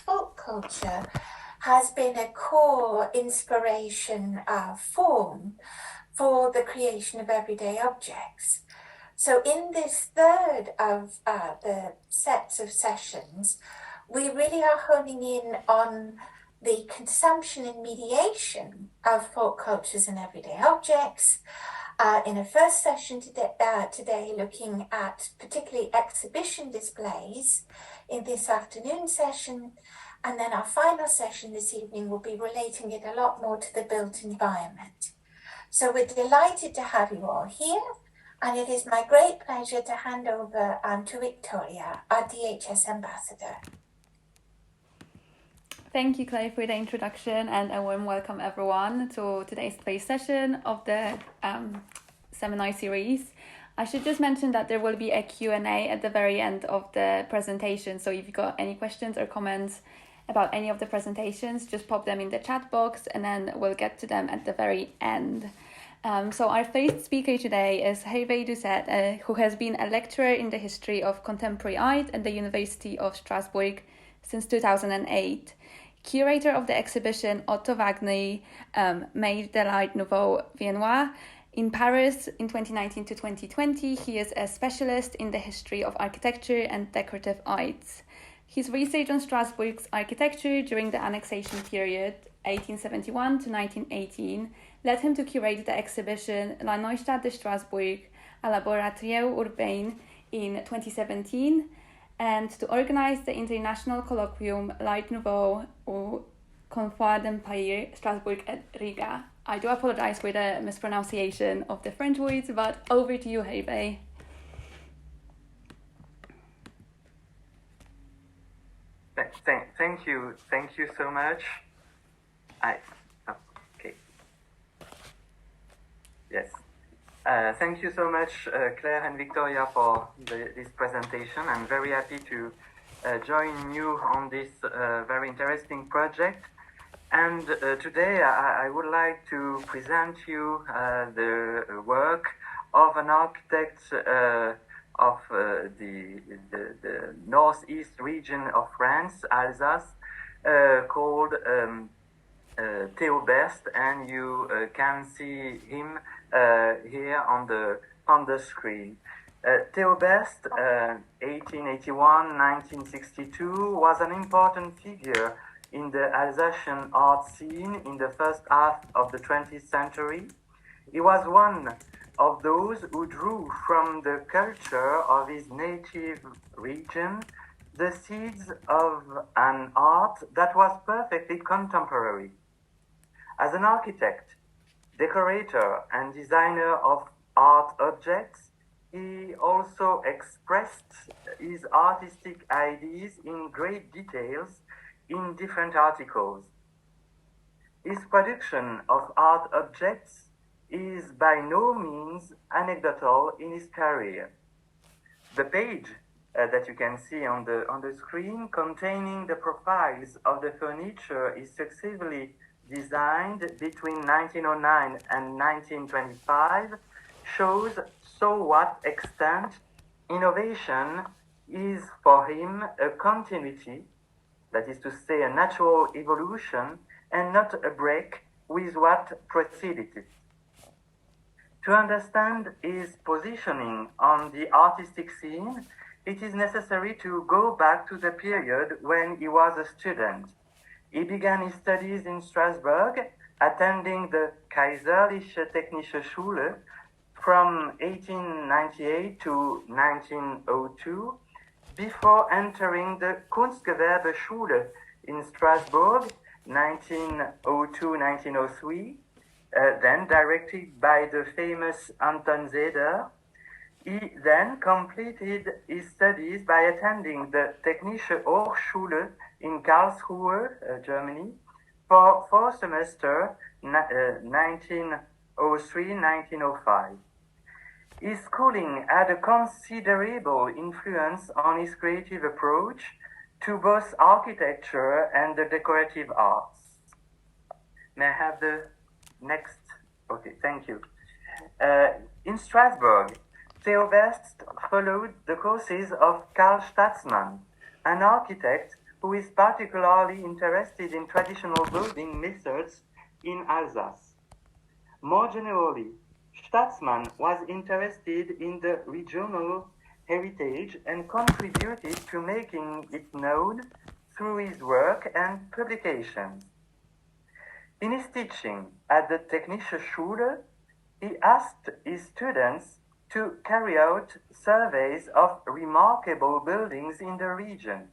folk culture has been a core inspiration form for the creation of everyday objects. So in this third of the sets of sessions, we really are honing in on the consumption and mediation of folk cultures and everyday objects. In a first session today, looking at particularly exhibition displays in this afternoon session, and then our final session this evening will be relating it a lot more to the built environment. So we're delighted to have you all here, and it is my great pleasure to hand over to Wiktoria, our DHS ambassador. Thank you, Claire, for the introduction, and a warm welcome everyone to today's play session of the seminar series. I should just mention that there will be a Q&A at the very end of the presentation, so if you've got any questions or comments about any of the presentations, just pop them in the chat box and then we'll get to them at the very end. So our first speaker today is Hervé Doucet, who has been a lecturer in the history of contemporary art at the University of Strasbourg since 2008. Curator of the exhibition Otto Wagner, Made de l'Art Nouveau Viennois in Paris in 2019 to 2020. He is a specialist in the history of architecture and decorative arts. His research on Strasbourg's architecture during the annexation period, 1871 to 1918, led him to curate the exhibition La Neustadt de Strasbourg, à laboratoire urbain in 2017, and to organize the international colloquium L'Art Nouveau au Convened d'Empire Strasbourg et Riga. I do apologize for the mispronunciation of the French words, but over to you, Hervé. Thank you so much. Okay. Yes. Thank you so much, Claire and Wiktoria, for this presentation. I'm very happy to join you on this very interesting project. And today I would like to present you the work of an architect of the northeast region of France, Alsace, called Theo Best, and you can see him here on the screen. Theo Best, 1881-1962, was an important figure in the Alsatian art scene in the first half of the 20th century. He was one of those who drew from the culture of his native region the seeds of an art that was perfectly contemporary. As an architect, decorator, and designer of art objects, he also expressed his artistic ideas in great details in different articles. His production of art objects is by no means anecdotal in his career. The page that you can see on the screen, containing the profiles of the furniture is successively designed between 1909 and 1925, shows to what extent innovation is for him a continuity, that is to say a natural evolution, and not a break with what preceded it. To understand his positioning on the artistic scene, it is necessary to go back to the period when he was a student. He began his studies in Strasbourg, attending the Kaiserliche Technische Schule from 1898 to 1902, before entering the Kunstgewerbeschule in Strasbourg, 1902-1903, then directed by the famous Anton Zeder. He then completed his studies by attending the Technische Hochschule in Karlsruhe, Germany, for 4 semesters, 1903-1905. His schooling had a considerable influence on his creative approach to both architecture and the decorative arts. May I have the next? Okay, thank you. In Strasbourg, Theo Best followed the courses of Karl Statzmann, an architect who is particularly interested in traditional building methods in Alsace. More generally, Staatsmann was interested in the regional heritage and contributed to making it known through his work and publications. In his teaching at the Technische Schule, he asked his students to carry out surveys of remarkable buildings in the region.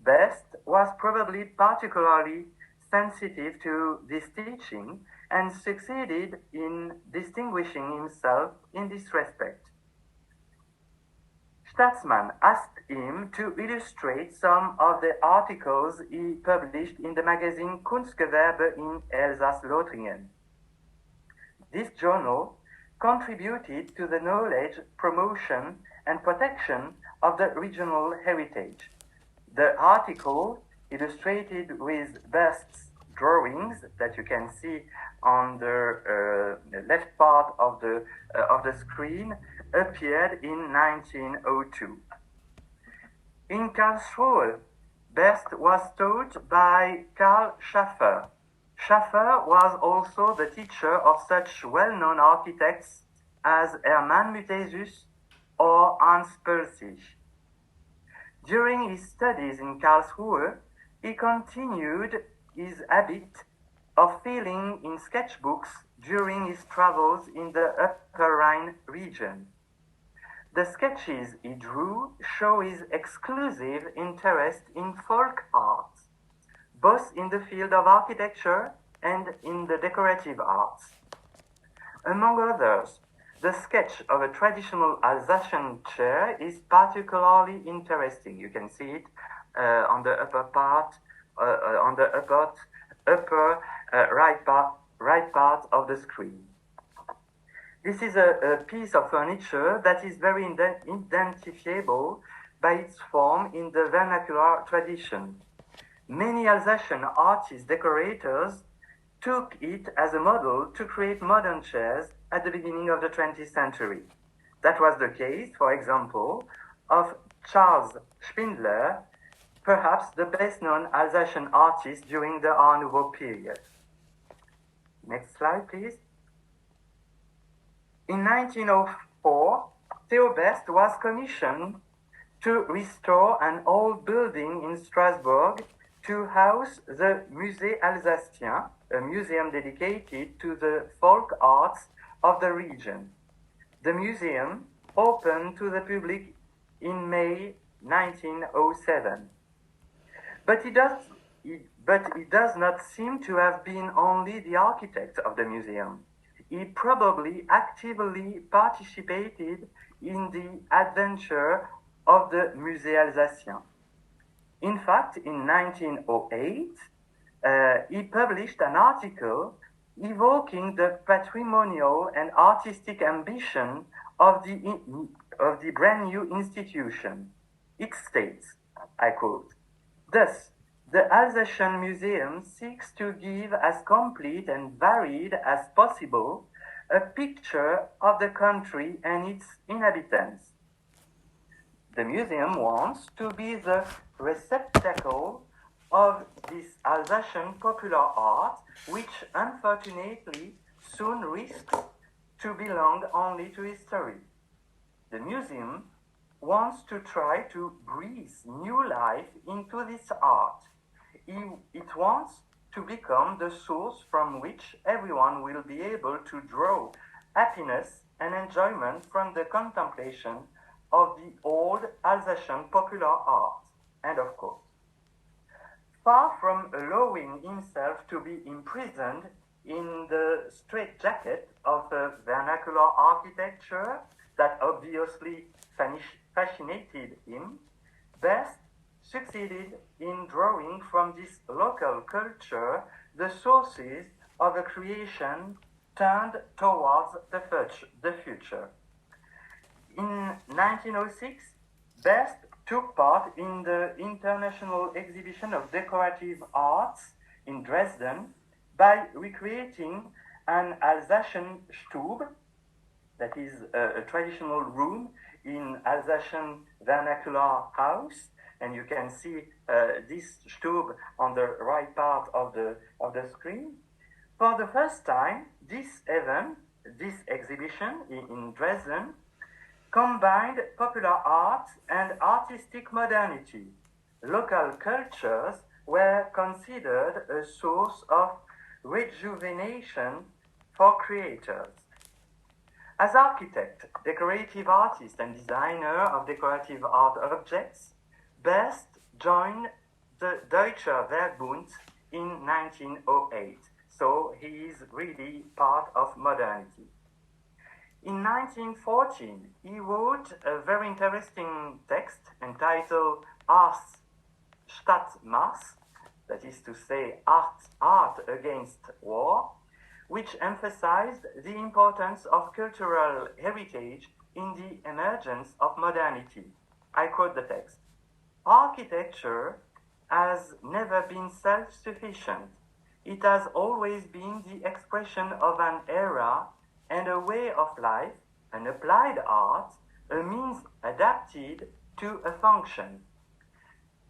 Best was probably particularly sensitive to this teaching and succeeded in distinguishing himself in this respect. Staatsmann asked him to illustrate some of the articles he published in the magazine Kunstgewerbe in Elsass-Lothringen. This journal contributed to the knowledge, promotion, and protection of the regional heritage. The article, illustrated with Best's drawings that you can see on the left part of the screen, appeared in 1902. In Karlsruhe, Best was taught by Karl Schaffer. Schaffer was also the teacher of such well-known architects as Hermann Muthesius or Hans Pölzig. During his studies in Karlsruhe, he continued his habit of filling in sketchbooks during his travels in the Upper Rhine region. The sketches he drew show his exclusive interest in folk art, both in the field of architecture and in the decorative arts. Among others, the sketch of a traditional Alsatian chair is particularly interesting. You can see it on the upper part, on the upper right part of the screen. This is a piece of furniture that is very identifiable by its form in the vernacular tradition. Many Alsatian artists, decorators took it as a model to create modern chairs at the beginning of the 20th century. That was the case, for example, of Charles Spindler, perhaps the best-known Alsatian artist during the Art Nouveau period. Next slide, please. In 1904, Theo Best was commissioned to restore an old building in Strasbourg to house the Musée Alsacien, a museum dedicated to the folk arts of the region. The museum opened to the public in May 1907. But it does not seem to have been only the architect of the museum. He probably actively participated in the adventure of the Musée Alsacien. In fact, in 1908, he published an article evoking the patrimonial and artistic ambition of the brand new institution. It states, I quote, "Thus, the Alsatian Museum seeks to give as complete and varied as possible a picture of the country and its inhabitants. The museum wants to be the receptacle of this Alsatian popular art, which unfortunately soon risks to belong only to history. The museum wants to try to breathe new life into this art. It wants to become the source from which everyone will be able to draw happiness and enjoyment from the contemplation of the old Alsatian popular art." End of quote. Far from allowing himself to be imprisoned in the straitjacket of a vernacular architecture that obviously fascinated him, Best succeeded in drawing from this local culture the sources of a creation turned towards the future. In 1906, Best took part in the International Exhibition of Decorative Arts in Dresden by recreating an Alsatian Stube, that is a traditional room in Alsatian vernacular house, and you can see this Stube on the right part of the screen. For the first time, this event, this exhibition in Dresden, combined popular art and artistic modernity. Local cultures were considered a source of rejuvenation for creators. As architect, decorative artist, and designer of decorative art objects, Best joined the Deutscher Werkbund in 1908, so he is really part of modernity. In 1914, he wrote a very interesting text entitled Ars statt Mars, that is to say, art against war, which emphasized the importance of cultural heritage in the emergence of modernity. I quote the text. Architecture has never been self-sufficient. It has always been the expression of an era and a way of life, an applied art, a means adapted to a function.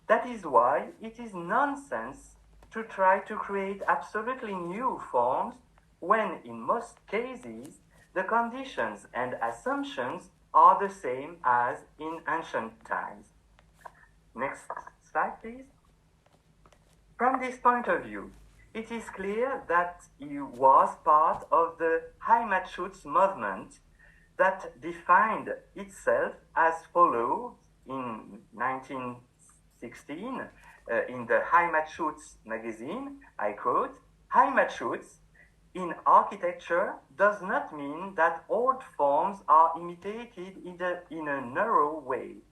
That is why it is nonsense to try to create absolutely new forms when, in most cases, the conditions and assumptions are the same as in ancient times. Next slide, please. From this point of view, it is clear that he was part of the Heimatschutz movement that defined itself as follows in 1916 in the Heimatschutz magazine. I quote, Heimatschutz in architecture does not mean that old forms are imitated in a narrow way,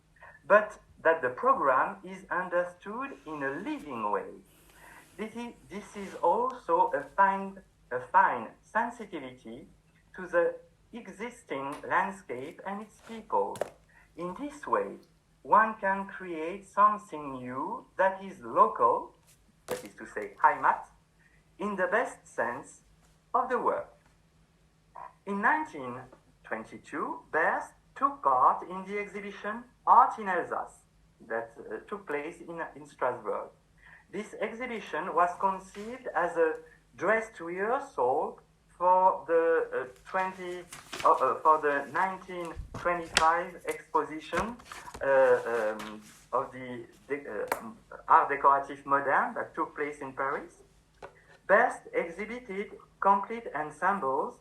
but that the program is understood in a living way. This is also a fine sensitivity to the existing landscape and its people. In this way, one can create something new that is local, that is to say, Heimat, in the best sense of the word. In 1922, Best took part in the exhibition Art in Alsace that took place in Strasbourg. This exhibition was conceived as a dress rehearsal for the 1925 exposition of the Art Décoratif Moderne that took place in Paris. Best exhibited complete ensembles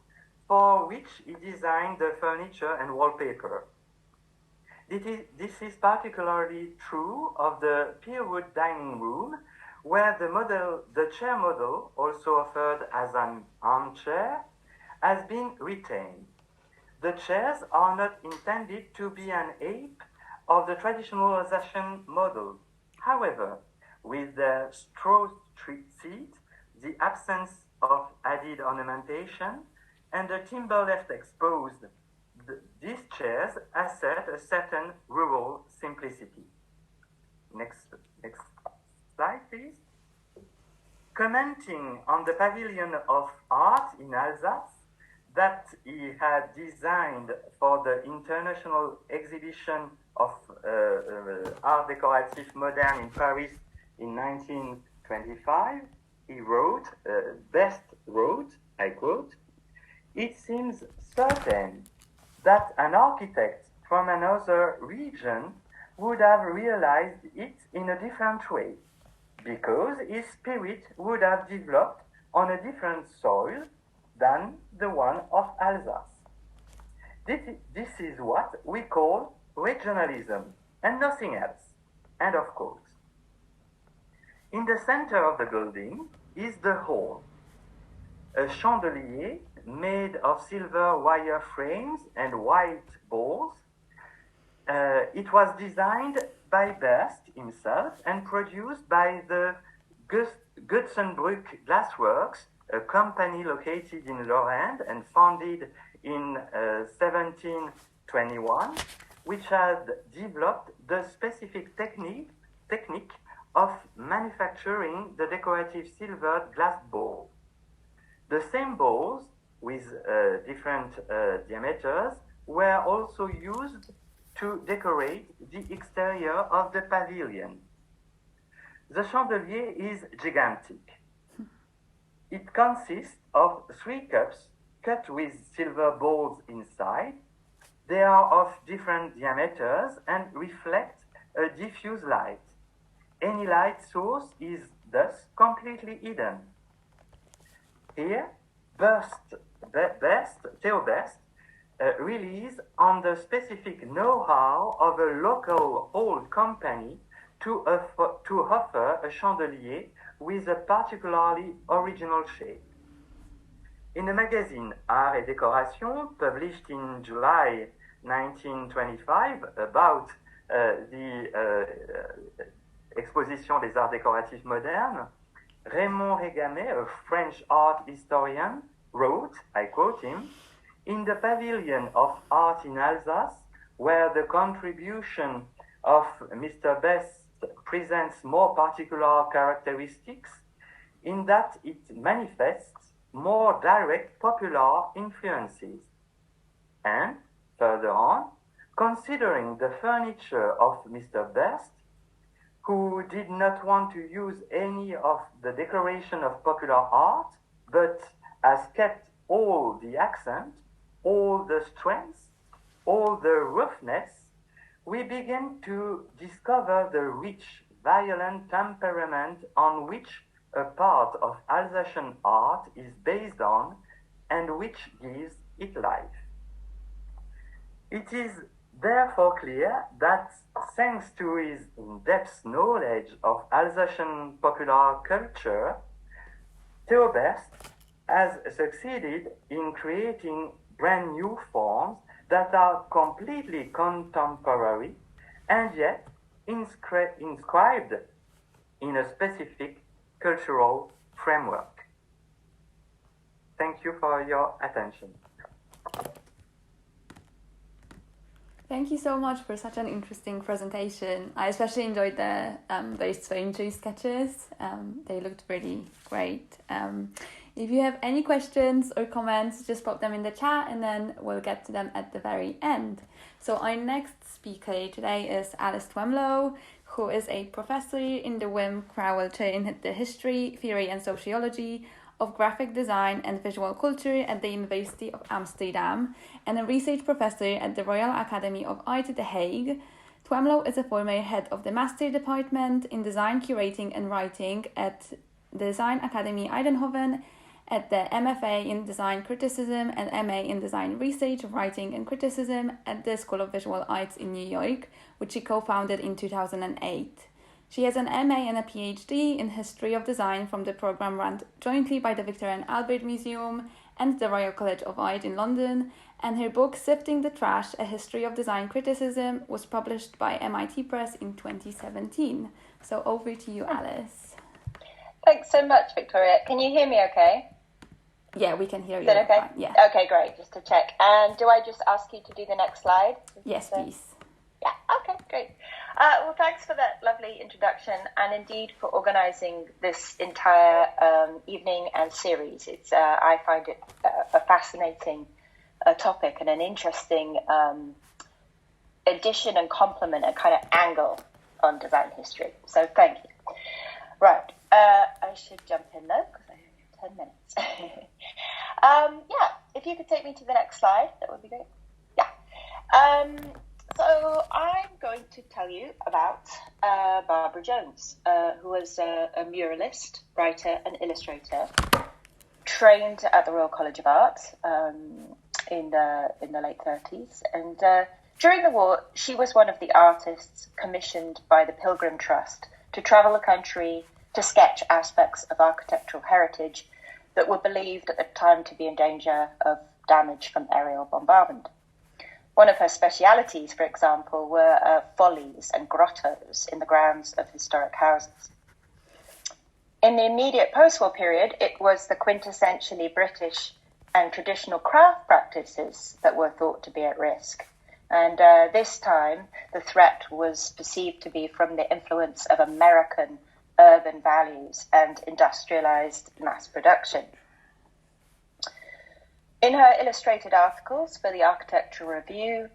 for which he designed the furniture and wallpaper. This is particularly true of the Pierwood dining room, where the chair model, also offered as an armchair, has been retained. The chairs are not intended to be an ape of the traditional Alsatian model. However, with the straw seat, the absence of added ornamentation, and the timber left exposed, these chairs assert a certain rural simplicity. Next slide, please. Commenting on the Pavilion of Art in Alsace that he had designed for the International Exhibition of Art Décoratif Moderne in Paris in 1925, he wrote, Best wrote, I quote, "It seems certain that an architect from another region would have realized it in a different way, because his spirit would have developed on a different soil than the one of Alsace. This is what we call regionalism and nothing else." End of quote. In the center of the building is the hall, a chandelier made of silver wire frames and white balls. It was designed by Best himself and produced by the Gutzenbrück Glassworks, a company located in Lorraine and founded in 1721, which had developed the specific technique of manufacturing the decorative silvered glass ball. The same balls with different diameters were also used to decorate the exterior of the pavilion. The chandelier is gigantic. It consists of 3 cups cut with silver balls inside. They are of different diameters and reflect a diffuse light. Any light source is thus completely hidden. Here, Theo Best relies on the specific know-how of a local old company to offer a chandelier with a particularly original shape. In a magazine Art et Décoration published in July 1925 about the Exposition des Arts Décoratifs Modernes, Raymond Régamet, a French art historian, wrote, I quote him, "In the pavilion of art in Alsace, where the contribution of Mr. Best presents more particular characteristics, in that it manifests more direct popular influences. And, further on, considering the furniture of Mr. Best, who did not want to use any of the decoration of popular art, but has kept all the accent, all the strength, all the roughness, we begin to discover the rich, violent temperament on which a part of Alsatian art is based on and which gives it life. It is therefore clear that, thanks to his in-depth knowledge of Alsatian popular culture, Theo Best has succeeded in creating brand new forms that are completely contemporary and yet inscribed in a specific cultural framework. Thank you for your attention. Thank you so much for such an interesting presentation. I especially enjoyed the very strange sketches. They looked really great. If you have any questions or comments, just pop them in the chat and then we'll get to them at the very end. So our next speaker today is Alice Twemlow, who is a professor in the Wim Crowell Chair in the History, Theory and Sociology of Graphic Design and Visual Culture at the University of Amsterdam and a research professor at the Royal Academy of Art, The Hague. Twemlow is a former head of the Master Department in Design Curating and Writing at the Design Academy Eindhoven, at the MFA in Design Criticism and MA in Design Research, Writing and Criticism at the School of Visual Arts in New York, which she co-founded in 2008. She has an MA and a PhD in History of Design from the program run jointly by the Victoria and Albert Museum and the Royal College of Art in London, and her book Sifting the Trash, A History of Design Criticism was published by MIT Press in 2017. So over to you, Alice. Thanks so much, Victoria. Can you hear me okay? Yeah, we can hear you. Is that okay? Yeah. Okay, great. Just to check. And do I just ask you to do the next slide? Yes, please. Yeah, okay, great. Well, thanks for that lovely introduction and indeed for organising this entire evening and series. It's I find it a fascinating topic and an interesting addition and complement, a kind of angle on design history. So thank you. Right, I should jump in though because I have 10 minutes. Yeah, if you could take me to the next slide, that would be great. Yeah. So I'm going to tell you about Barbara Jones, who was a muralist, writer and illustrator, trained at the Royal College of Art in the late 30s. And during the war, she was one of the artists commissioned by the Pilgrim Trust to travel the country to sketch aspects of architectural heritage that were believed at the time to be in danger of damage from aerial bombardment. One of her specialities, for example, were follies and grottos in the grounds of historic houses. In the immediate post-war period, it was the quintessentially British and traditional craft practices that were thought to be at risk. And this time, the threat was perceived to be from the influence of American urban values and industrialized mass production. In her illustrated articles for the Architectural Review,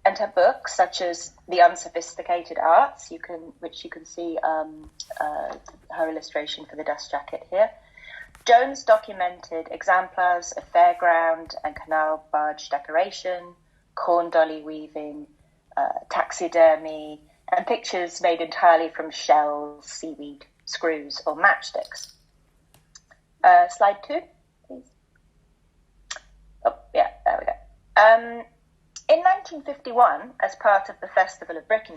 and her books, such as The Unsophisticated Arts, which you can see her illustration for the dust jacket here. Jones documented exemplars of fairground and canal barge decoration, corn dolly weaving, taxidermy, and pictures made entirely from shells, seaweed, screws, or matchsticks. Slide 2, please. Oh, yeah, there we go. In 1951, as part of the Festival of Britain,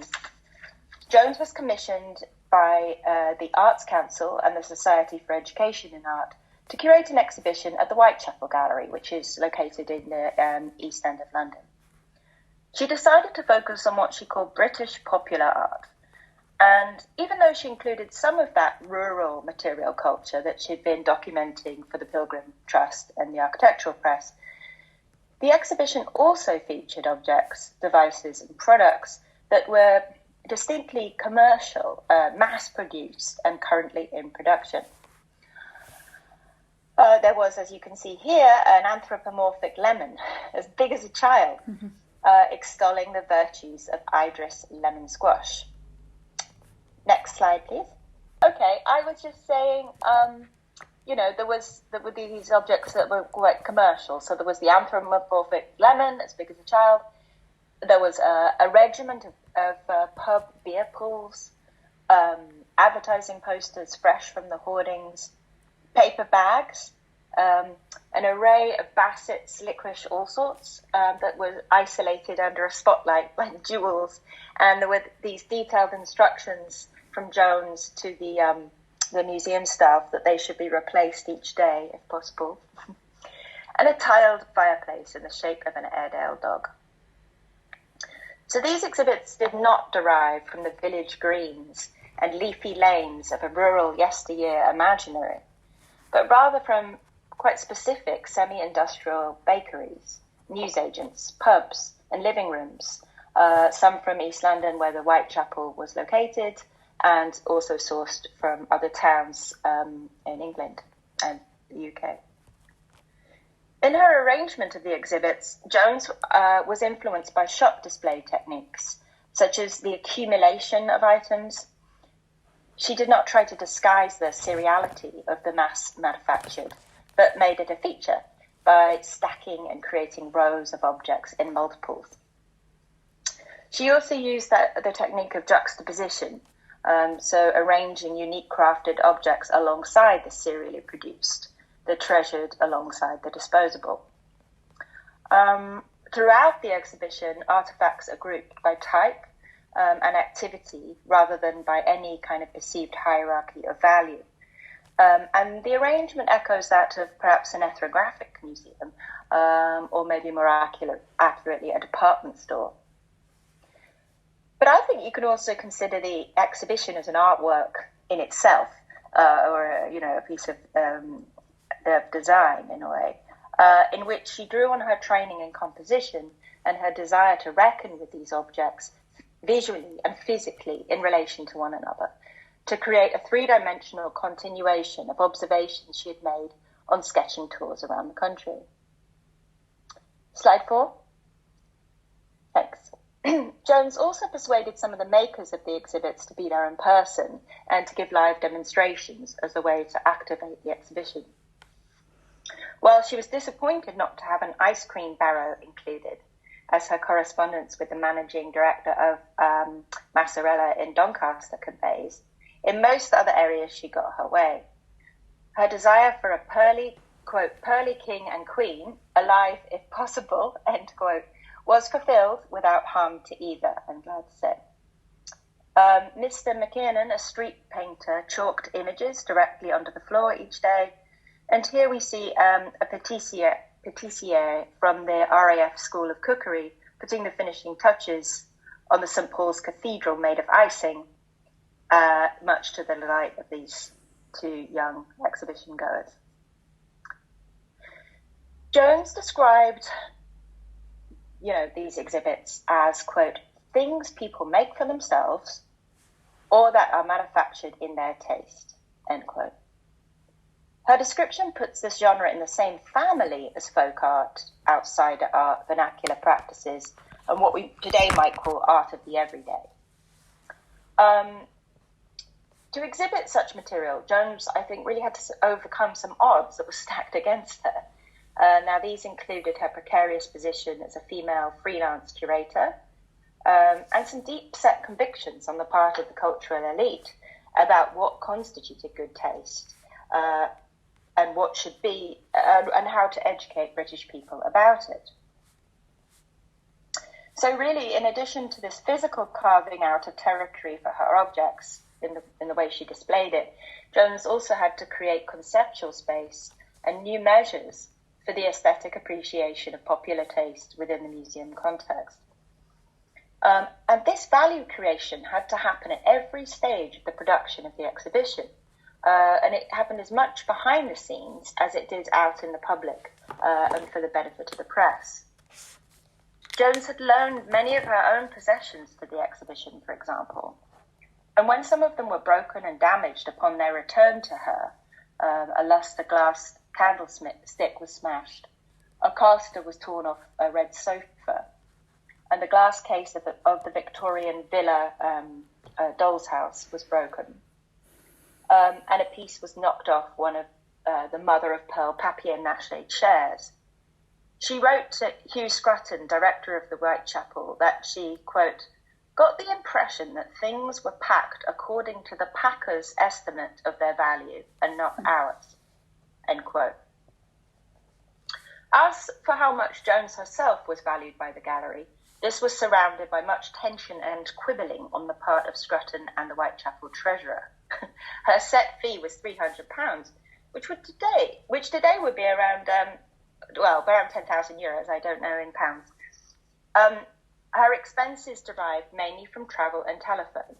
Jones was commissioned by the Arts Council and the Society for Education in Art to curate an exhibition at the Whitechapel Gallery, which is located in the East End of London. She decided to focus on what she called British popular art. And even though she included some of that rural material culture that she'd been documenting for the Pilgrim Trust and the architectural press, the exhibition also featured objects, devices, and products that were distinctly commercial, mass-produced, and currently in production. There was, as you can see here, an anthropomorphic lemon, as big as a child, extolling the virtues of Idris lemon squash. Next slide, please. Okay, I was just saying, there were these objects that were quite commercial. So there was the anthropomorphic lemon, as big as a child. There was a regiment of pub beer pools, advertising posters fresh from the hoardings, paper bags, an array of bassets, licorice, all sorts, that were isolated under a spotlight like jewels. And there were these detailed instructions from Jones to the museum staff that they should be replaced each day, if possible. And a tiled fireplace in the shape of an Airedale dog. So these exhibits did not derive from the village greens and leafy lanes of a rural yesteryear imaginary, but rather from quite specific semi-industrial bakeries, newsagents, pubs, and living rooms, some from East London where the Whitechapel was located, and also sourced from other towns in England and the UK. In her arrangement of the exhibits, Jones was influenced by shop display techniques, such as the accumulation of items. She did not try to disguise the seriality of the mass manufactured, but made it a feature by stacking and creating rows of objects in multiples. She also used the technique of juxtaposition, so arranging unique crafted objects alongside the serially produced, the treasured alongside the disposable. Throughout the exhibition, artifacts are grouped by type and activity rather than by any kind of perceived hierarchy of value. And the arrangement echoes that of perhaps an ethnographic museum, or maybe more accurately, a department store. But I think you could also consider the exhibition as an artwork in itself, or a piece of design in a way, in which she drew on her training in composition and her desire to reckon with these objects visually and physically in relation to one another, to create a three-dimensional continuation of observations she had made on sketching tours around the country. Slide 4. Thanks. Jones also persuaded some of the makers of the exhibits to be there in person and to give live demonstrations as a way to activate the exhibition. While she was disappointed not to have an ice cream barrow included, as her correspondence with the managing director of Massarella in Doncaster conveys, in most other areas she got her way. Her desire for a pearly, quote, pearly king and queen, alive if possible, end quote, was fulfilled without harm to either, I'm glad to say. Mr. McKiernan, a street painter, chalked images directly onto the floor each day. And here we see a pâtissier from the RAF School of Cookery putting the finishing touches on the St. Paul's Cathedral made of icing, much to the delight of these two young exhibition goers. Jones described, these exhibits as, quote, things people make for themselves or that are manufactured in their taste, end quote. Her description puts this genre in the same family as folk art, outsider art, vernacular practices, and what we today might call art of the everyday. To exhibit such material, Jones, I think, really had to overcome some odds that were stacked against her. Now, these included her precarious position as a female freelance curator, and some deep-set convictions on the part of the cultural elite about what constituted good taste, and what should be, and how to educate British people about it. So really, in addition to this physical carving out of territory for her objects in the way she displayed it, Jones also had to create conceptual space and new measures for the aesthetic appreciation of popular taste within the museum context. And this value creation had to happen at every stage of the production of the exhibition. And it happened as much behind the scenes as it did out in the public, and for the benefit of the press. Jones had loaned many of her own possessions to the exhibition, for example. And when some of them were broken and damaged upon their return to her, a lustre glass candlestick was smashed, a caster was torn off a red sofa, and the glass case of the Victorian villa doll's house was broken. And a piece was knocked off one of the mother-of-pearl papier-mâché chairs. She wrote to Hugh Scruton, director of the Whitechapel, that she, quote, got the impression that things were packed according to the packer's estimate of their value and not ours, end quote. As for how much Jones herself was valued by the gallery, this was surrounded by much tension and quibbling on the part of Scruton and the Whitechapel treasurer. Her set fee was £300, which today would be around around 10,000 euros. I don't know in pounds. Her expenses derived mainly from travel and telephone.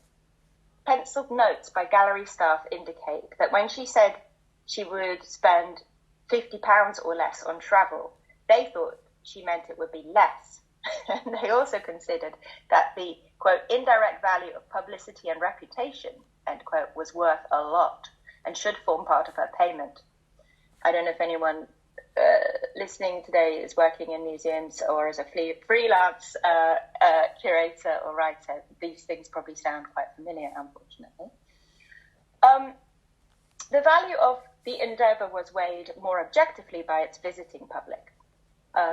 Penciled notes by gallery staff indicate that when she said she would spend £50 or less on travel, they thought she meant it would be less. And they also considered that the, quote, indirect value of publicity and reputation, end quote, was worth a lot and should form part of her payment. I don't know if anyone listening today is working in museums or as a freelance curator or writer. These things probably sound quite familiar, unfortunately. The value of the endeavour was weighed more objectively by its visiting public.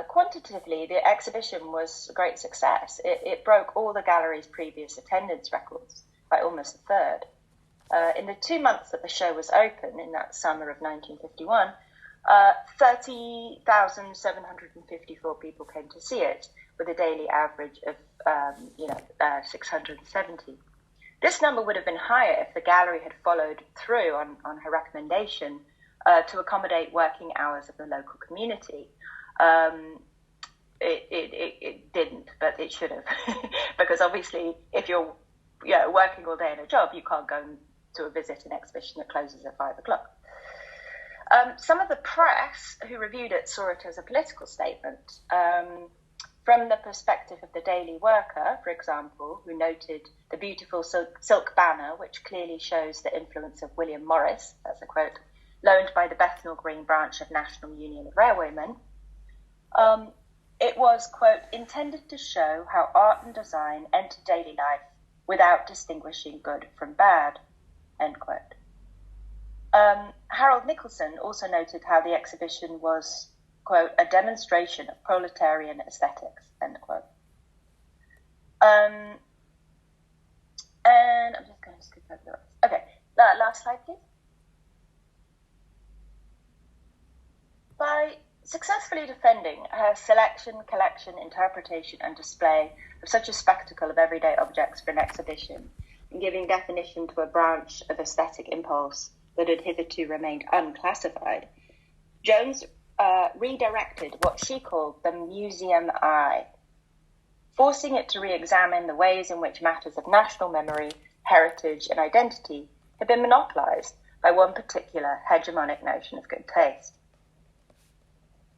Quantitatively, the exhibition was a great success. It broke all the gallery's previous attendance records by almost a third. In the 2 months that the show was open, in that summer of 1951, 30,754 people came to see it, with a daily average of 670. This number would have been higher if the gallery had followed through on her recommendation to accommodate working hours of the local community. It didn't, but it should have, because obviously if you're working all day in a job, you can't go to visit an exhibition that closes at 5 o'clock. Some of the press who reviewed it saw it as a political statement. From the perspective of the Daily Worker, for example, who noted the beautiful silk banner, which clearly shows the influence of William Morris, that's a quote, loaned by the Bethnal Green branch of National Union of Railwaymen, it was, quote, intended to show how art and design enter daily life without distinguishing good from bad, end quote. Harold Nicholson also noted how the exhibition was, quote, a demonstration of proletarian aesthetics, end quote. And I'm just going to skip over the rest. Okay, last slide, please. By successfully defending her selection, collection, interpretation, and display of such a spectacle of everyday objects for an exhibition, and giving definition to a branch of aesthetic impulse that had hitherto remained unclassified, Jones redirected what she called the museum eye, forcing it to re-examine the ways in which matters of national memory, heritage, and identity had been monopolized by one particular hegemonic notion of good taste.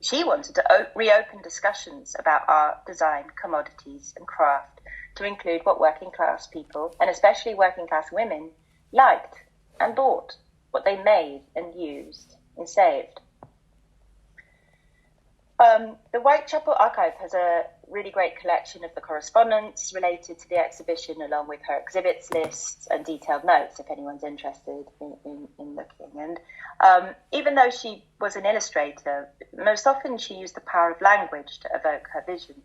She wanted to reopen discussions about art, design, commodities, and craft to include what working class people, and especially working class women, liked and bought, what they made and used and saved. The Whitechapel Archive has a really great collection of the correspondence related to the exhibition, along with her exhibits lists and detailed notes, if anyone's interested in looking. And even though she was an illustrator, most often she used the power of language to evoke her vision.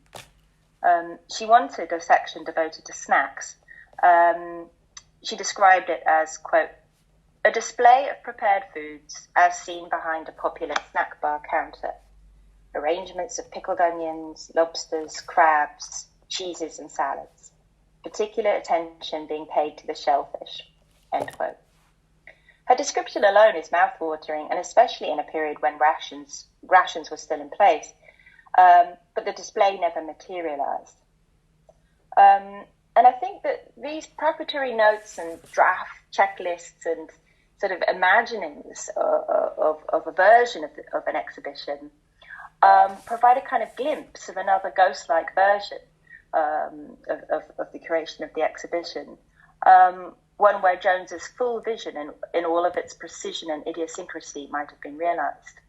She wanted a section devoted to snacks. She described it as, quote, a display of prepared foods as seen behind a popular snack bar counter. Arrangements of pickled onions, lobsters, crabs, cheeses and salads. Particular attention being paid to the shellfish, end quote. Her description alone is mouth-watering, and especially in a period when rations were still in place, but the display never materialised. And I think that these preparatory notes and draft checklists and sort of imaginings of a version of an exhibition provide a kind of glimpse of another ghost-like version of the curation of the exhibition, one where Jones's full vision in all of its precision and idiosyncrasy might have been realised.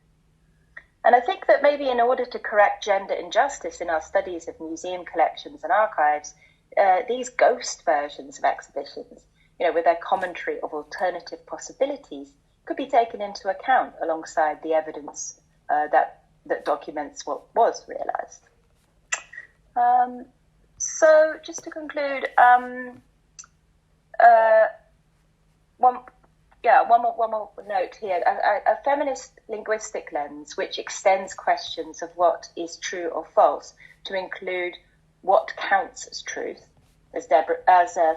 And I think that maybe in order to correct gender injustice in our studies of museum collections and archives, these ghost versions of exhibitions, with their commentary of alternative possibilities, could be taken into account alongside the evidence that documents what was realised. So just to conclude, one more note here. A feminist linguistic lens which extends questions of what is true or false to include what counts as truth, as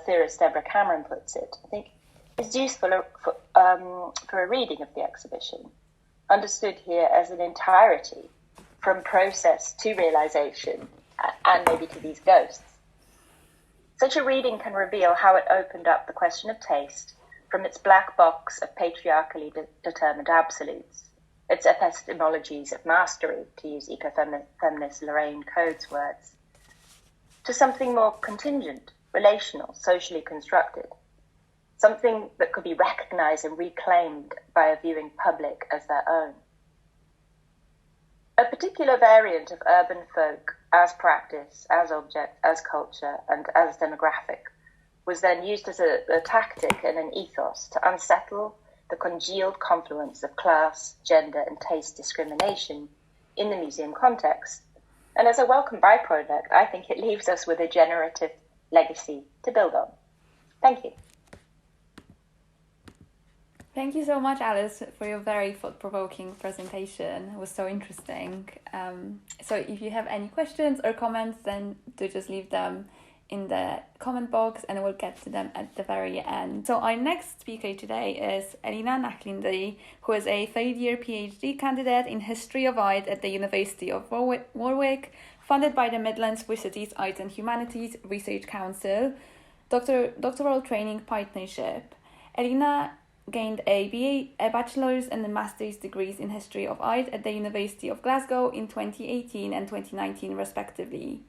theorist Deborah Cameron puts it, I think is useful for a reading of the exhibition, understood here as an entirety, from process to realisation, and maybe to these ghosts. Such a reading can reveal how it opened up the question of taste from its black box of patriarchally determined absolutes, its epistemologies of mastery, to use ecofeminist Lorraine Code's words, to something more contingent, relational, socially constructed, something that could be recognised and reclaimed by a viewing public as their own. A particular variant of urban folk as practice, as object, as culture, and as demographic was then used as a tactic and an ethos to unsettle the congealed confluence of class, gender, and taste discrimination in the museum context. And as a welcome byproduct, I think it leaves us with a generative legacy to build on. Thank you. Thank you so much, Alice, for your very thought-provoking presentation. It was so interesting. So if you have any questions or comments, then do just leave them in the comment box and we'll get to them at the very end. So our next speaker today is Elina Nachlindy, who is a third-year PhD candidate in History of Art at the University of Warwick, funded by the Midlands Cities Arts and Humanities Research Council, doctoral training partnership. Elina gained a bachelor's and a master's degrees in History of Art at the University of Glasgow in 2018 and 2019 respectively.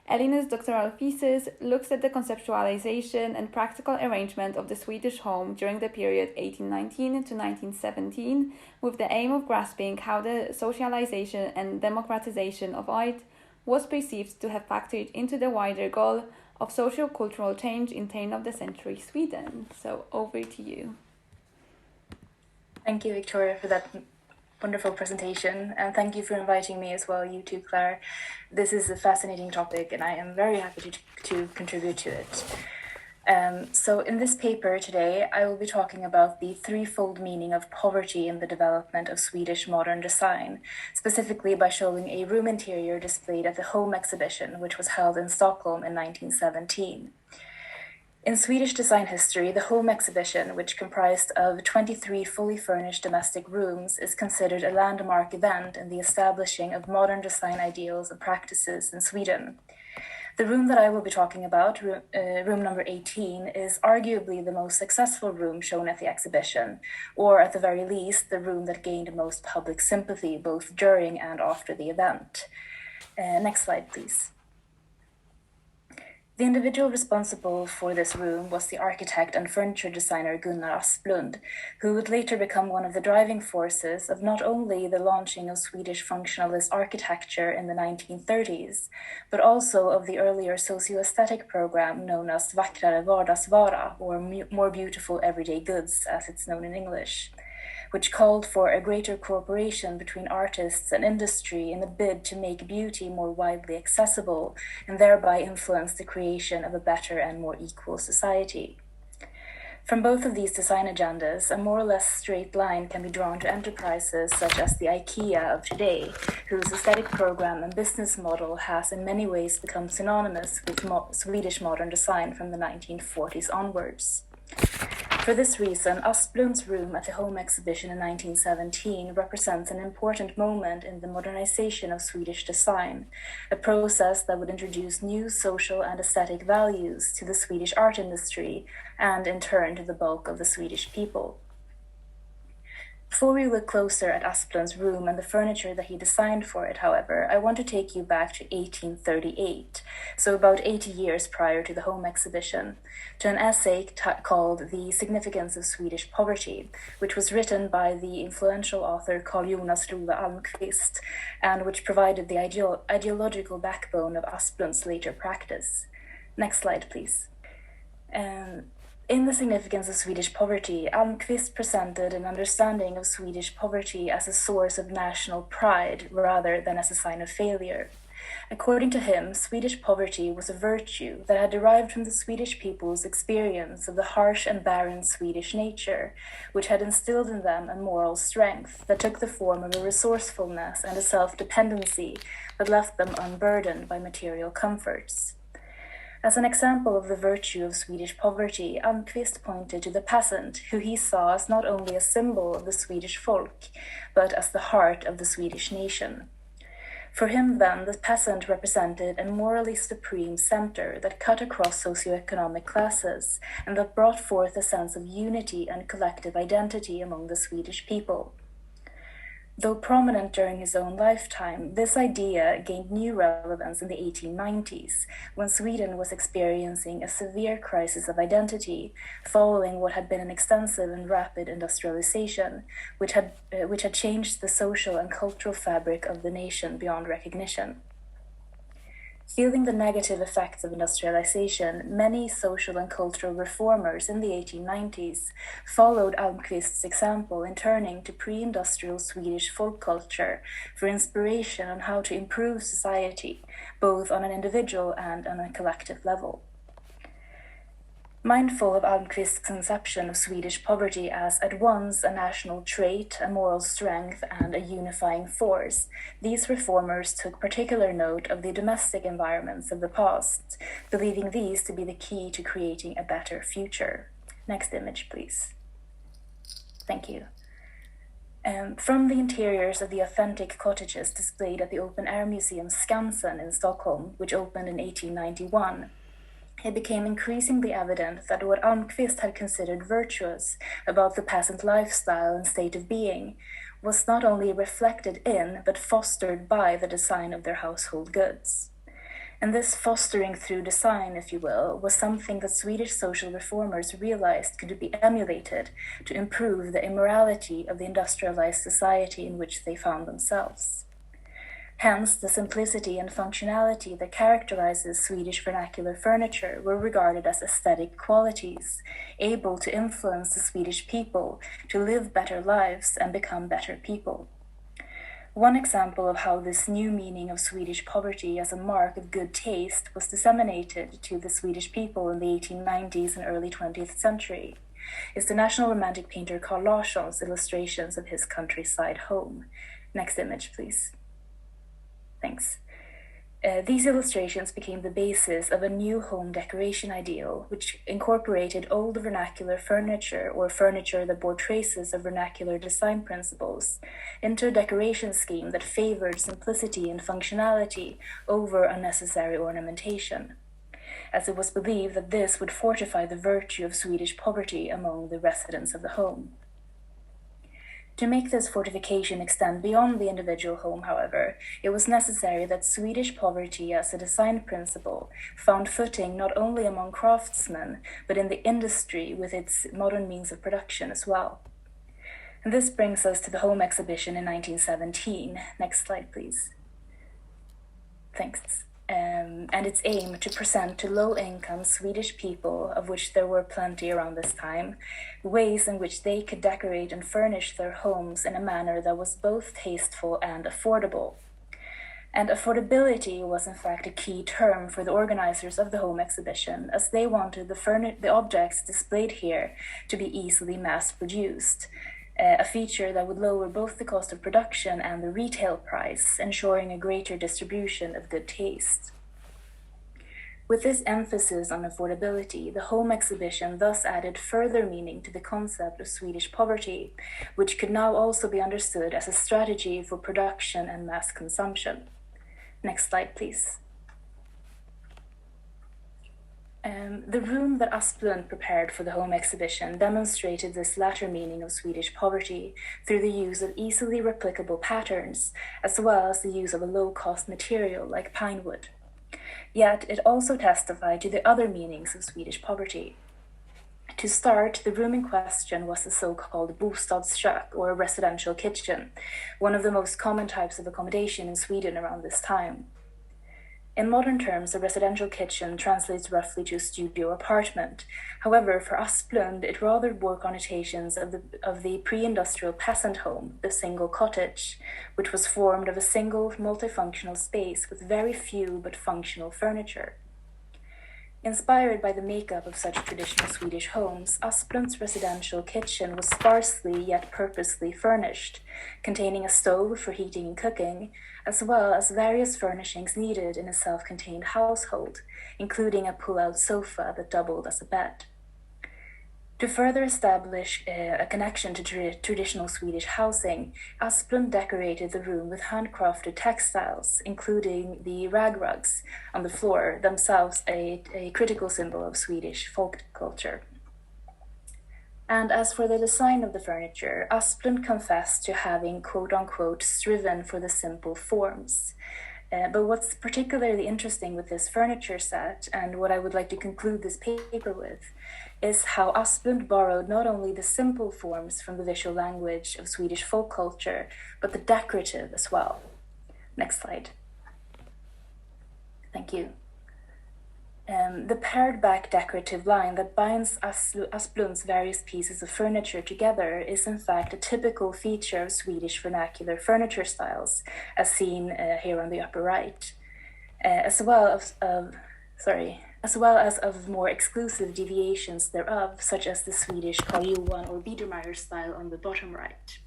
Elina's doctoral thesis looks at the conceptualization and practical arrangement of the Swedish home during the period 1819 to 1917, with the aim of grasping how the socialization and democratization of art was perceived to have factored into the wider goal of socio-cultural change in turn-of-the-century Sweden. So over to you. Thank you, Victoria, for that wonderful presentation, and thank you for inviting me as well, you too, Claire. This is a fascinating topic, and I am very happy to contribute to it. So in this paper today, I will be talking about the threefold meaning of poverty in the development of Swedish modern design, specifically by showing a room interior displayed at the Home exhibition, which was held in Stockholm in 1917. In Swedish design history, the Home exhibition, which comprised of 23 fully furnished domestic rooms, is considered a landmark event in the establishing of modern design ideals and practices in Sweden. The room that I will be talking about, room number 18, is arguably the most successful room shown at the exhibition, or at the very least, the room that gained most public sympathy both during and after the event. Next slide, please. The individual responsible for this room was the architect and furniture designer Gunnar Asplund, who would later become one of the driving forces of not only the launching of Swedish functionalist architecture in the 1930s, but also of the earlier socio-aesthetic program known as Vackrare vardagsvara, or More Beautiful Everyday Goods, as it's known in English, which called for a greater cooperation between artists and industry in a bid to make beauty more widely accessible and thereby influence the creation of a better and more equal society. From both of these design agendas, a more or less straight line can be drawn to enterprises such as the IKEA of today, whose aesthetic program and business model has in many ways become synonymous with Swedish modern design from the 1940s onwards. For this reason, Asplund's room at the Home Exhibition in 1917 represents an important moment in the modernization of Swedish design, a process that would introduce new social and aesthetic values to the Swedish art industry and, in turn, to the bulk of the Swedish people. Before we look closer at Asplund's room and the furniture that he designed for it, however, I want to take you back to 1838, so about 80 years prior to the Home Exhibition, to an essay called The Significance of Swedish Poverty, which was written by the influential author Carl Jonas Rove Almqvist, and which provided the ideological backbone of Asplund's later practice. Next slide, please. In The Significance of Swedish Poverty, Almqvist presented an understanding of Swedish poverty as a source of national pride rather than as a sign of failure. According to him, Swedish poverty was a virtue that had derived from the Swedish people's experience of the harsh and barren Swedish nature, which had instilled in them a moral strength that took the form of a resourcefulness and a self-dependency that left them unburdened by material comforts. As an example of the virtue of Swedish poverty, Almqvist pointed to the peasant, who he saw as not only a symbol of the Swedish folk, but as the heart of the Swedish nation. For him, then, the peasant represented a morally supreme center that cut across socioeconomic classes and that brought forth a sense of unity and collective identity among the Swedish people. Though prominent during his own lifetime, this idea gained new relevance in the 1890s, when Sweden was experiencing a severe crisis of identity, following what had been an extensive and rapid industrialization, which had changed the social and cultural fabric of the nation beyond recognition. Feeling the negative effects of industrialization, many social and cultural reformers in the 1890s followed Almqvist's example in turning to pre-industrial Swedish folk culture for inspiration on how to improve society, both on an individual and on a collective level. Mindful of Almqvist's conception of Swedish poverty as at once a national trait, a moral strength, and a unifying force, these reformers took particular note of the domestic environments of the past, believing these to be the key to creating a better future. Next image, please. Thank you. From the interiors of the authentic cottages displayed at the open-air museum Skansen in Stockholm, which opened in 1891, it became increasingly evident that what Almqvist had considered virtuous about the peasant lifestyle and state of being was not only reflected in, but fostered by the design of their household goods. And this fostering through design, if you will, was something that Swedish social reformers realized could be emulated to improve the immorality of the industrialized society in which they found themselves. Hence, the simplicity and functionality that characterizes Swedish vernacular furniture were regarded as aesthetic qualities, able to influence the Swedish people to live better lives and become better people. One example of how this new meaning of Swedish poverty as a mark of good taste was disseminated to the Swedish people in the 1890s and early 20th century is the national romantic painter Carl Larsson's illustrations of his countryside home. Next image, please. Thanks. These illustrations became the basis of a new home decoration ideal, which incorporated old vernacular furniture or furniture that bore traces of vernacular design principles into a decoration scheme that favored simplicity and functionality over unnecessary ornamentation, as it was believed that this would fortify the virtue of Swedish poverty among the residents of the home. To make this fortification extend beyond the individual home, however, it was necessary that Swedish poverty as a design principle found footing not only among craftsmen, but in the industry with its modern means of production as well. And this brings us to the home exhibition in 1917. Next slide, please. Thanks. And its aim to present to low-income Swedish people, of which there were plenty around this time, ways in which they could decorate and furnish their homes in a manner that was both tasteful and affordable. And affordability was in fact a key term for the organizers of the home exhibition, as they wanted the objects displayed here to be easily mass-produced, a feature that would lower both the cost of production and the retail price, ensuring a greater distribution of good taste. With this emphasis on affordability, the home exhibition thus added further meaning to the concept of Swedish poverty, which could now also be understood as a strategy for production and mass consumption. Next slide, please. The room that Asplund prepared for the home exhibition demonstrated this latter meaning of Swedish poverty through the use of easily replicable patterns, as well as the use of a low-cost material like pine wood. Yet it also testified to the other meanings of Swedish poverty. To start, the room in question was the so-called bostadskök, or residential kitchen, one of the most common types of accommodation in Sweden around this time. In modern terms, a residential kitchen translates roughly to a studio apartment. However, for Asplund, it rather bore connotations of the pre-industrial peasant home, the single cottage, which was formed of a single multifunctional space with very few but functional furniture. Inspired by the makeup of such traditional Swedish homes, Asplund's residential kitchen was sparsely yet purposely furnished, containing a stove for heating and cooking, as well as various furnishings needed in a self-contained household, including a pull-out sofa that doubled as a bed. To further establish a connection to traditional Swedish housing, Asplund decorated the room with handcrafted textiles, including the rag rugs on the floor, themselves a critical symbol of Swedish folk culture. And as for the design of the furniture, Asplund confessed to having, quote-unquote, striven for the simple forms. But what's particularly interesting with this furniture set, and what I would like to conclude this paper with, is how Asplund borrowed not only the simple forms from the visual language of Swedish folk culture, but the decorative as well. Next slide. Thank you. The pared back decorative line that binds Asplund's various pieces of furniture together is in fact a typical feature of Swedish vernacular furniture styles, as seen here on the upper right, as well as of more exclusive deviations thereof, such as the Swedish Karl Johan or Biedermeier style on the bottom right.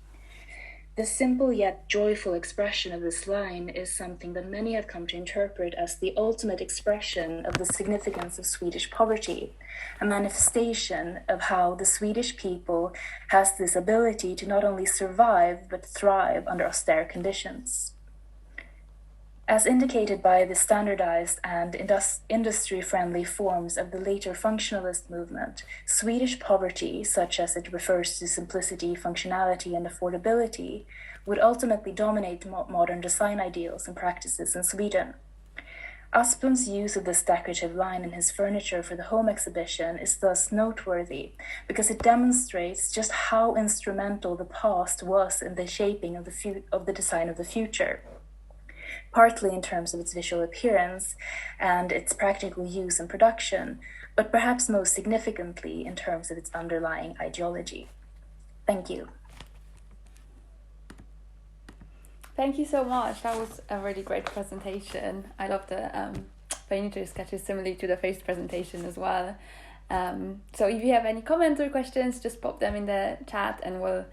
The simple yet joyful expression of this line is something that many have come to interpret as the ultimate expression of the significance of Swedish poverty, a manifestation of how the Swedish people has this ability to not only survive but thrive under austere conditions. As indicated by the standardized and industry-friendly forms of the later functionalist movement, Swedish poverty, such as it refers to simplicity, functionality, and affordability, would ultimately dominate modern design ideals and practices in Sweden. Asplund's use of this decorative line in his furniture for the home exhibition is thus noteworthy because it demonstrates just how instrumental the past was in the shaping of the design of the future, partly in terms of its visual appearance and its practical use and production, but perhaps most significantly in terms of its underlying ideology. Thank you. Thank you so much. That was a really great presentation. I love the furniture sketches similarly to the face presentation as well. So if you have any comments or questions, just pop them in the chat and we'll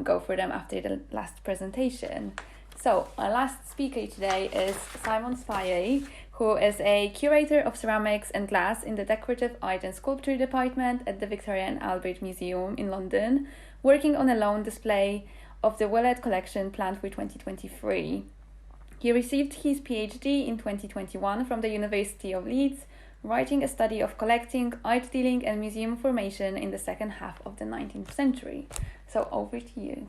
go through them after the last presentation. So our last speaker today is Simon Spire, who is a curator of ceramics and glass in the Decorative Art and Sculpture Department at the Victoria and Albert Museum in London, working on a loan display of the Willett collection planned for 2023. He received his PhD in 2021 from the University of Leeds, writing a study of collecting, art dealing and museum formation in the second half of the 19th century. So over to you.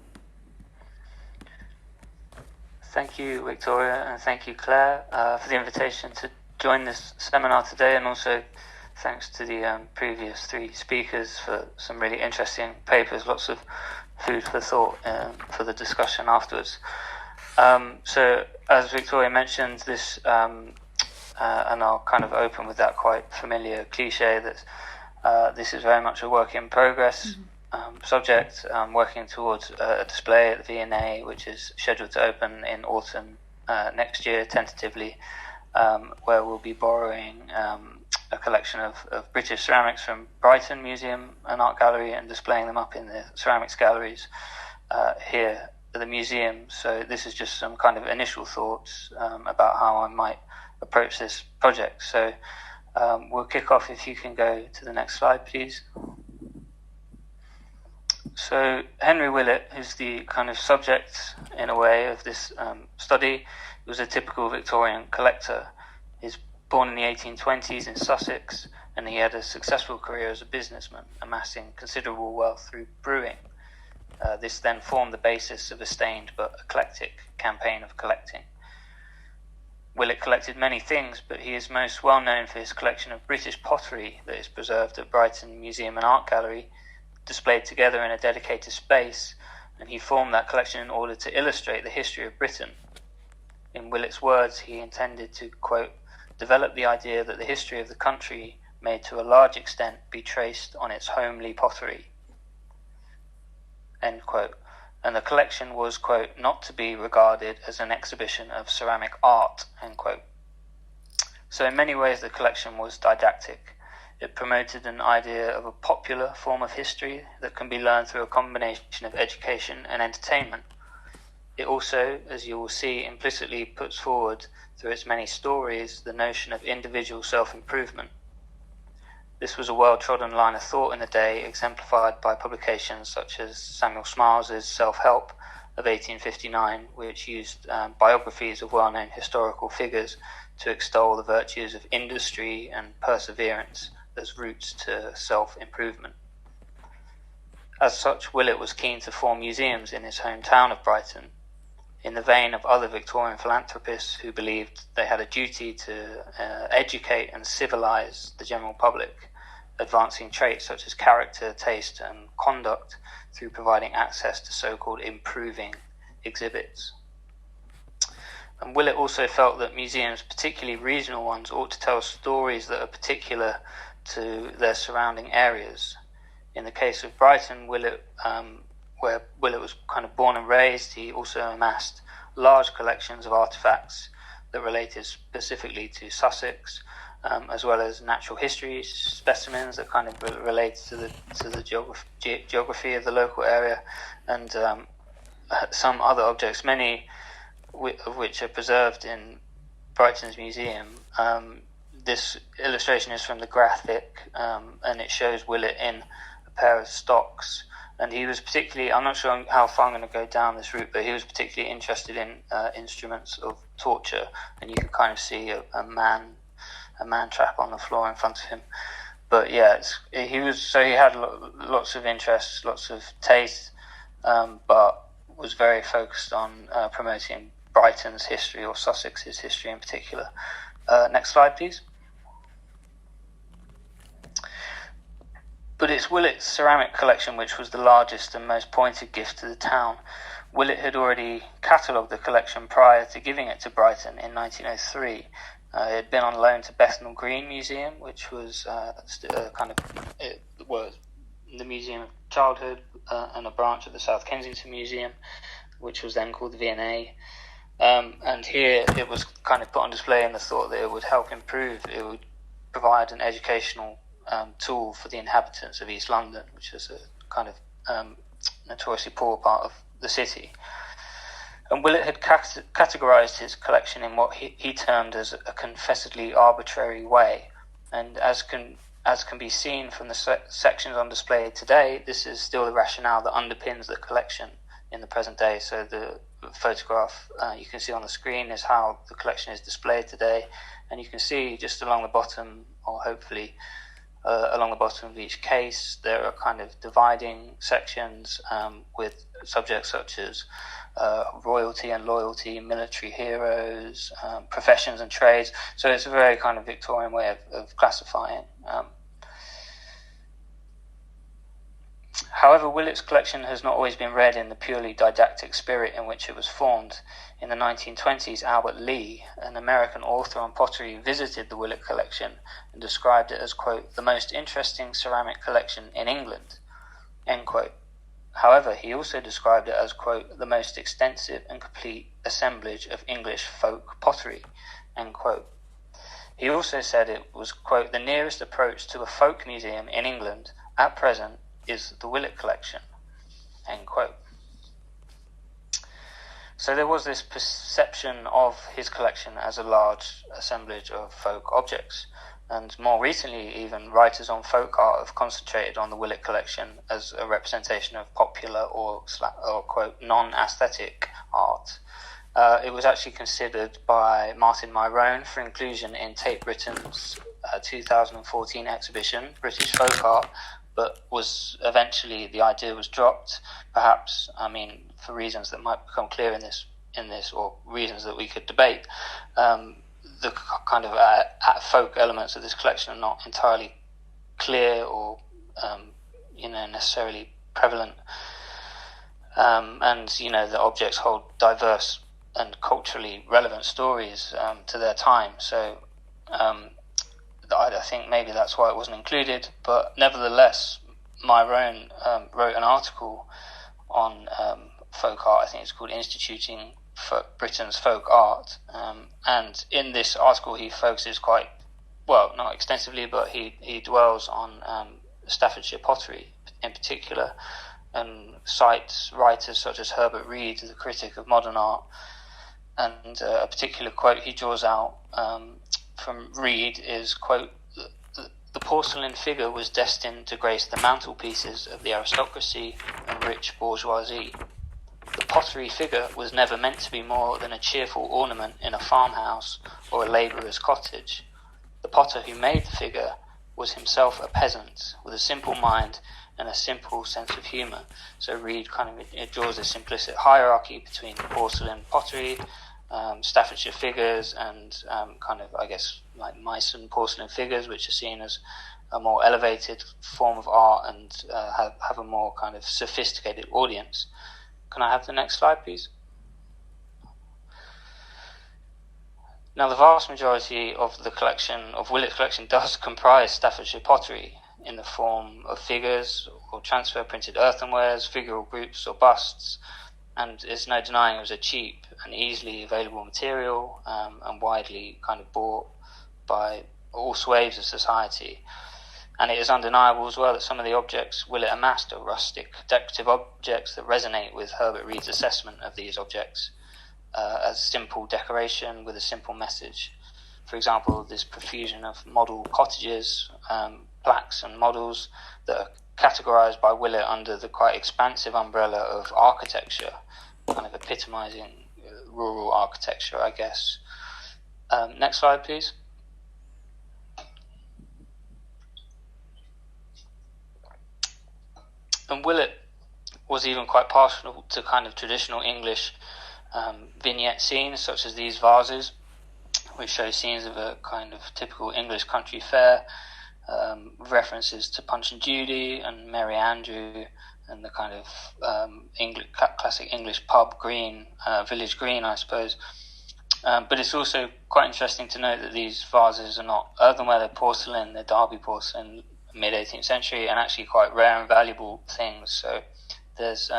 Thank you, Wiktoria, and thank you, Claire, for the invitation to join this seminar today, and also thanks to the previous three speakers for some really interesting papers, lots of food for thought for the discussion afterwards. So, as Wiktoria mentioned, this, and I'll kind of open with that quite familiar cliche that this is very much a work in progress subject, working towards a display at the V&A, which is scheduled to open in autumn next year, tentatively, where we'll be borrowing a collection of British ceramics from Brighton Museum and Art Gallery and displaying them up in the ceramics galleries here at the museum. So this is just some kind of initial thoughts about how I might approach this project. So we'll kick off. If you can go to the next slide, please. So Henry Willett, who's the kind of subject, in a way, of this study, was a typical Victorian collector. He's born in the 1820s in Sussex, and he had a successful career as a businessman, amassing considerable wealth through brewing. This then formed the basis of a stained but eclectic campaign of collecting. Willett collected many things, but he is most well known for his collection of British pottery that is preserved at Brighton Museum and Art Gallery, displayed together in a dedicated space, and he formed that collection in order to illustrate the history of Britain. In Willett's words, he intended to, quote, develop the idea that the history of the country may to a large extent be traced on its homely pottery, end quote. And the collection was, quote, not to be regarded as an exhibition of ceramic art, end quote. So in many ways the collection was didactic. It promoted an idea of a popular form of history that can be learned through a combination of education and entertainment. It also, as you will see, implicitly puts forward, through its many stories, the notion of individual self-improvement. This was a well-trodden line of thought in the day, exemplified by publications such as Samuel Smiles's Self-Help of 1859, which used biographies of well-known historical figures to extol the virtues of industry and perseverance as routes to self-improvement. As such, Willett was keen to form museums in his hometown of Brighton, in the vein of other Victorian philanthropists who believed they had a duty to educate and civilise the general public, advancing traits such as character, taste and conduct through providing access to so-called improving exhibits. And Willett also felt that museums, particularly regional ones, ought to tell stories that are particular to their surrounding areas. In the case of Brighton, where Willett was kind of born and raised, he also amassed large collections of artifacts that related specifically to Sussex, as well as natural history specimens that kind of relate to the geography of the local area, and some other objects, many of which are preserved in Brighton's museum. This illustration is from the graphic, and it shows Willett in a pair of stocks. And he was particularly, I'm not sure how far I'm going to go down this route, but he was particularly interested in instruments of torture. And you can kind of see a man trap on the floor in front of him. But yeah, he had lots of interests, lots of taste, but was very focused on promoting Brighton's history, or Sussex's history in particular. Next slide, please. But it's Willett's ceramic collection which was the largest and most pointed gift to the town. Willett had already catalogued the collection prior to giving it to Brighton in 1903. It had been on loan to Bethnal Green Museum, which was was the Museum of Childhood, and a branch of the South Kensington Museum, which was then called the V&A. And here it was kind of put on display in the thought that it would help improve, it would provide an educational tool for the inhabitants of East London, which is a kind of notoriously poor part of the city. And Willett had categorised his collection in what he termed as a confessedly arbitrary way. And as can be seen from the sections on display today, this is still the rationale that underpins the collection in the present day. So the photograph you can see on the screen is how the collection is displayed today, and you can see just along the bottom, or hopefully along the bottom of each case, there are kind of dividing sections with subjects such as royalty and loyalty, military heroes, professions and trades. So it's a very kind of Victorian way of classifying. However, Willett's collection has not always been read in the purely didactic spirit in which it was formed. In the 1920s, Albert Lee, an American author on pottery, visited the Willett collection and described it as, quote, the most interesting ceramic collection in England, end quote. However, he also described it as, quote, the most extensive and complete assemblage of English folk pottery, end quote. He also said it was, quote, the nearest approach to a folk museum in England at present is the Willett collection, end quote. So there was this perception of his collection as a large assemblage of folk objects, and more recently even writers on folk art have concentrated on the Willett collection as a representation of popular or quote, non-aesthetic art. It was actually considered by Martin Myrone for inclusion in Tate Britain's 2014 exhibition, British Folk Art, but was eventually, the idea was dropped, perhaps, I mean, for reasons that might become clear in this, or reasons that we could debate. The kind of folk elements of this collection are not entirely clear or, necessarily prevalent. And, the objects hold diverse and culturally relevant stories to their time. So, I think maybe that's why it wasn't included, but nevertheless, Myrone wrote an article on folk art. I think it's called Instituting Britain's Folk Art, and in this article he focuses quite, well, not extensively, but he dwells on Staffordshire pottery in particular, and cites writers such as Herbert Reed, the critic of modern art, and a particular quote he draws out from Reed is, quote, the porcelain figure was destined to grace the mantelpieces of the aristocracy and rich bourgeoisie. The pottery figure was never meant to be more than a cheerful ornament in a farmhouse or a labourer's cottage. The potter who made the figure was himself a peasant with a simple mind and a simple sense of humour. So Reed it draws this implicit hierarchy between porcelain pottery, Staffordshire figures, and like Meissen porcelain figures, which are seen as a more elevated form of art and have a more kind of sophisticated audience. Can I have the next slide, please? Now, the vast majority of the collection, of Willett's collection, does comprise Staffordshire pottery in the form of figures or transfer printed earthenwares, figural groups or busts, and there's no denying it was a cheap and easily available material and widely kind of bought by all swathes of society. And it is undeniable as well that some of the objects Willett amassed are rustic, decorative objects that resonate with Herbert Reed's assessment of these objects as simple decoration with a simple message. For example, this profusion of model cottages, plaques and models that are categorised by Willett under the quite expansive umbrella of architecture, kind of epitomising rural architecture, I guess. Next slide, please. And Willett was even quite partial to kind of traditional English vignette scenes, such as these vases, which show scenes of a kind of typical English country fair, references to Punch and Judy and Merry Andrew, and the kind of classic English pub green, village green, I suppose. But it's also quite interesting to note that these vases are not earthenware, they're porcelain, they're Derby porcelain, mid-18th century, and actually quite rare and valuable things. So there's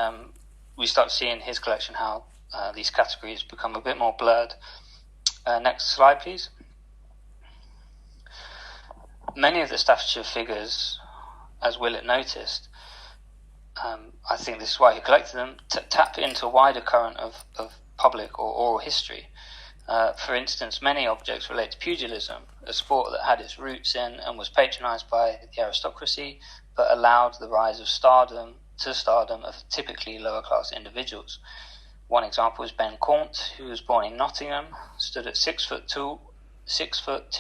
we start to see in his collection how these categories become a bit more blurred. Next slide, please. Many of the Staffordshire figures, as Willett noticed, I think this is why he collected them, tap into a wider current of public or oral history. For instance, many objects relate to pugilism, a sport that had its roots in and was patronised by the aristocracy, but allowed the rise of stardom of typically lower class individuals. One example is Ben Comte, who was born in Nottingham, stood at 6 foot 2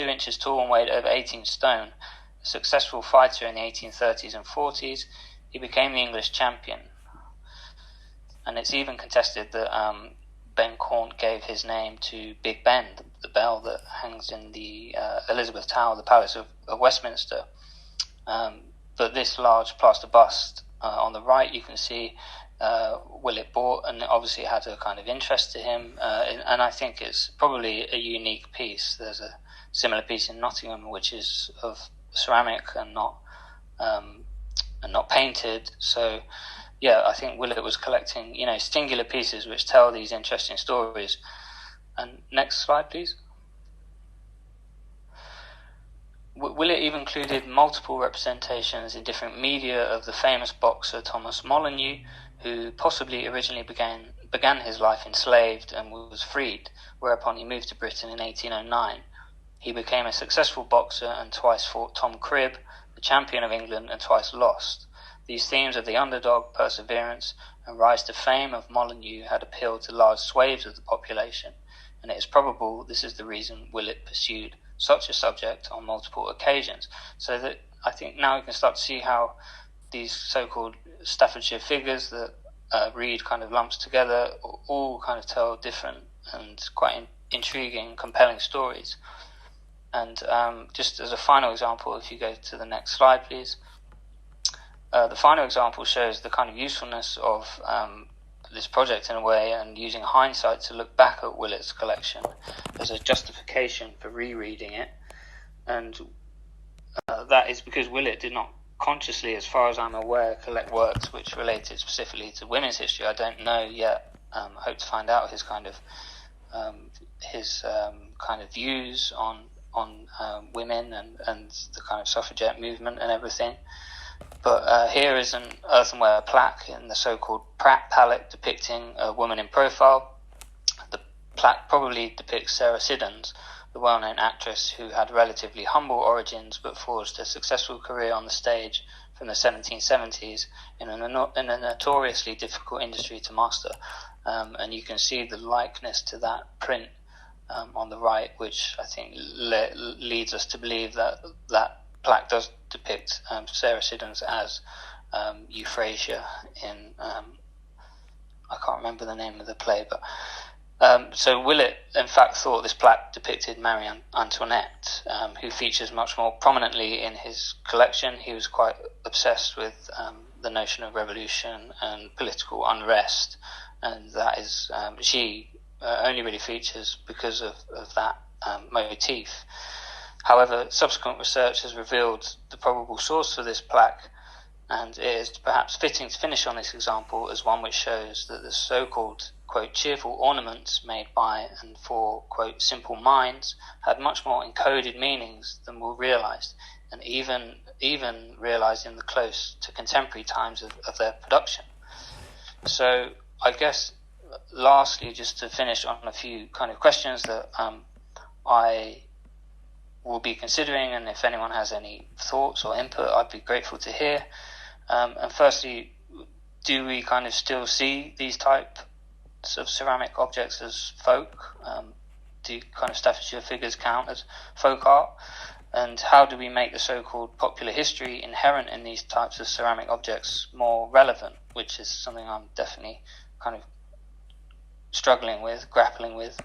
inches tall and weighed over 18 stone. A successful fighter in the 1830s and 40s, he became the English champion. and it's even contested that Ben Cornt gave his name to Big Ben, the bell that hangs in the Elizabeth Tower, the Palace of Westminster. But this large plaster bust on the right, you can see Willett bought, and obviously had a kind of interest to him. And I think it's probably a unique piece. There's a similar piece in Nottingham, which is of ceramic and not painted. So, yeah, I think Willett was collecting, singular pieces which tell these interesting stories. And next slide, please. Willett even included multiple representations in different media of the famous boxer Thomas Molyneux, who possibly originally began his life enslaved and was freed, whereupon he moved to Britain in 1809. He became a successful boxer and twice fought Tom Cribb, the champion of England, and twice lost. These themes of the underdog, perseverance, and rise to fame of Molyneux had appealed to large swathes of the population, and it is probable this is the reason Willett pursued such a subject on multiple occasions. So that I think now we can start to see how these so-called Staffordshire figures that Reed kind of lumps together all kind of tell different and quite intriguing, compelling stories. And just as a final example, if you go to the next slide, please. The final example shows the kind of usefulness of this project in a way, and using hindsight to look back at Willett's collection as a justification for rereading it. And that is because Willett did not consciously, as far as I'm aware, collect works which related specifically to women's history. I don't know yet. I hope to find out his kind of views on women and the kind of suffragette movement and everything. But here is an earthenware plaque in the so-called Pratt palette depicting a woman in profile. The plaque probably depicts Sarah Siddons, the well-known actress who had relatively humble origins but forged a successful career on the stage from the 1770s in a notoriously difficult industry to master. And you can see the likeness to that print on the right, which I think leads us to believe that plaque does depict Sarah Siddons as Euphrasia in I can't remember the name of the play, but so Willett in fact thought this plaque depicted Marie Antoinette, who features much more prominently in his collection. He was quite obsessed with the notion of revolution and political unrest, and that is she only really features because of that motif. However, subsequent research has revealed the probable source for this plaque, and it is perhaps fitting to finish on this example as one which shows that the so-called, quote, cheerful ornaments made by and for, quote, simple minds had much more encoded meanings than were realised, and even realised in the close to contemporary times of their production. So I guess, lastly, just to finish on a few kind of questions that I will be considering, and if anyone has any thoughts or input, I'd be grateful to hear. And firstly, do we kind of still see these types of ceramic objects as folk? Do kind of Staffordshire figures count as folk art? And how do we make the so-called popular history inherent in these types of ceramic objects more relevant, which is something I'm definitely kind of struggling with, grappling with.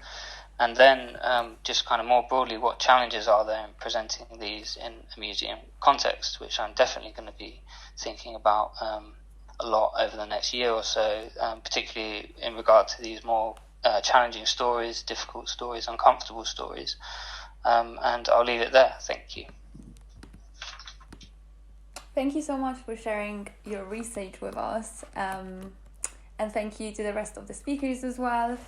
And then just kind of more broadly, what challenges are there in presenting these in a museum context, which I'm definitely going to be thinking about a lot over the next year or so, particularly in regard to these more challenging stories, difficult stories, uncomfortable stories. And I'll leave it there. Thank you. Thank you so much for sharing your research with us. And thank you to the rest of the speakers as well.